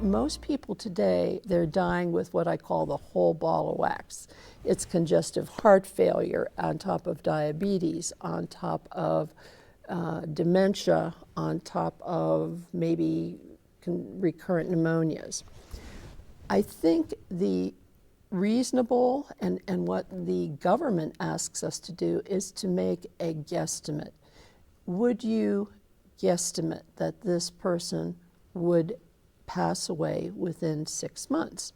Most people today, they're dying with what I call the whole ball of wax. It's congestive heart failure on top of diabetes, on top of dementia, on top of maybe recurrent pneumonias. I think the reasonable and what the government asks us to do is to make a guesstimate. Would you guesstimate that this person would pass away within 6 months?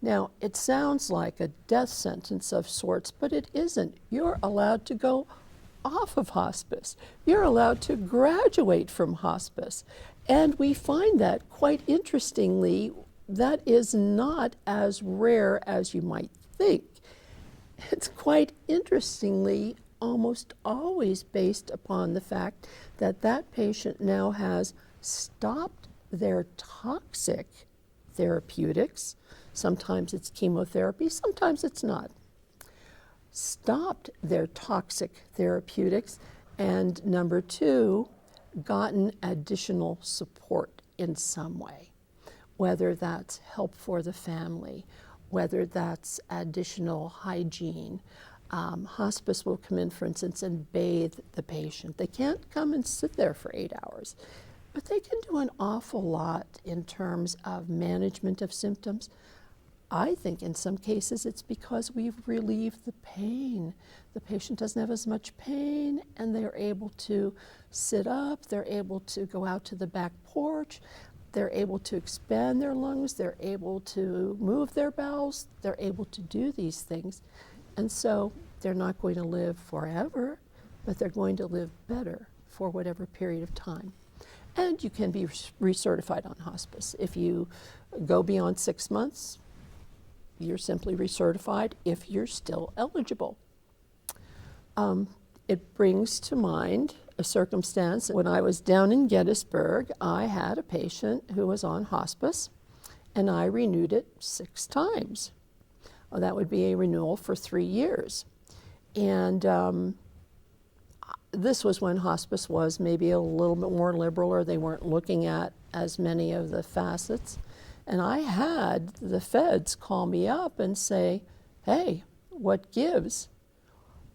Now, it sounds like a death sentence of sorts, but it isn't. You're allowed to go off of hospice. You're allowed to graduate from hospice. And we find that, quite interestingly, that is not as rare as you might think. It's quite interestingly almost always based upon the fact that that patient now has stopped their toxic therapeutics. Sometimes it's chemotherapy, sometimes it's not. Stopped their toxic therapeutics, and number two, gotten additional support in some way, whether that's help for the family, whether that's additional hygiene. Hospice will come in, for instance, and bathe the patient. They can't come and sit there for 8 hours, but they can do an awful lot in terms of management of symptoms. I think in some cases it's because we've relieved the pain. The patient doesn't have as much pain, and they're able to sit up, they're able to go out to the back porch, they're able to expand their lungs, they're able to move their bowels, they're able to do these things. And so they're not going to live forever, but they're going to live better for whatever period of time. And you can be recertified on hospice. If you go beyond 6 months, you're simply recertified if you're still eligible. It brings to mind a circumstance. When I was down in Gettysburg, I had a patient who was on hospice, and I renewed it 6 times. Well, that would be a renewal for 3 years. And this was when hospice was maybe a little bit more liberal, or they weren't looking at as many of the facets. And I had the feds call me up and say, hey, what gives?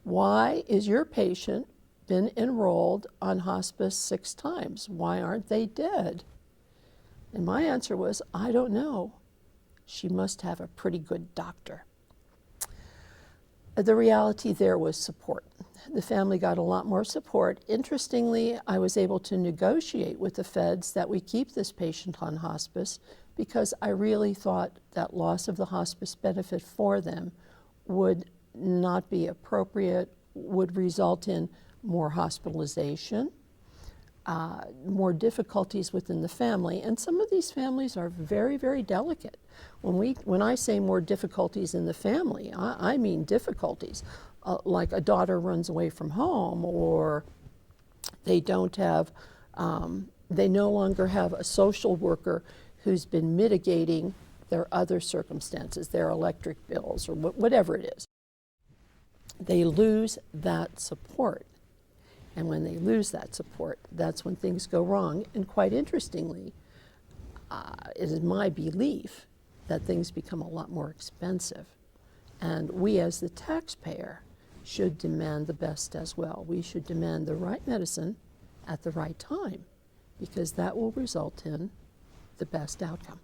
Why is your patient been enrolled on hospice 6 times? Why aren't they dead? And my answer was, I don't know. She must have a pretty good doctor. The reality there was support. The family got a lot more support. Interestingly, I was able to negotiate with the feds that we keep this patient on hospice, because I really thought that loss of the hospice benefit for them would not be appropriate, would result in more hospitalization, more difficulties within the family. And some of these families are very, very delicate. When I say more difficulties in the family, I mean difficulties. Like a daughter runs away from home, or they don't have, they no longer have a social worker who's been mitigating their other circumstances, their electric bills, or whatever it is. They lose that support. And when they lose that support, that's when things go wrong. And quite interestingly, it is my belief that things become a lot more expensive. And we as the taxpayer should demand the best as well. We should demand the right medicine at the right time, because that will result in the best outcome.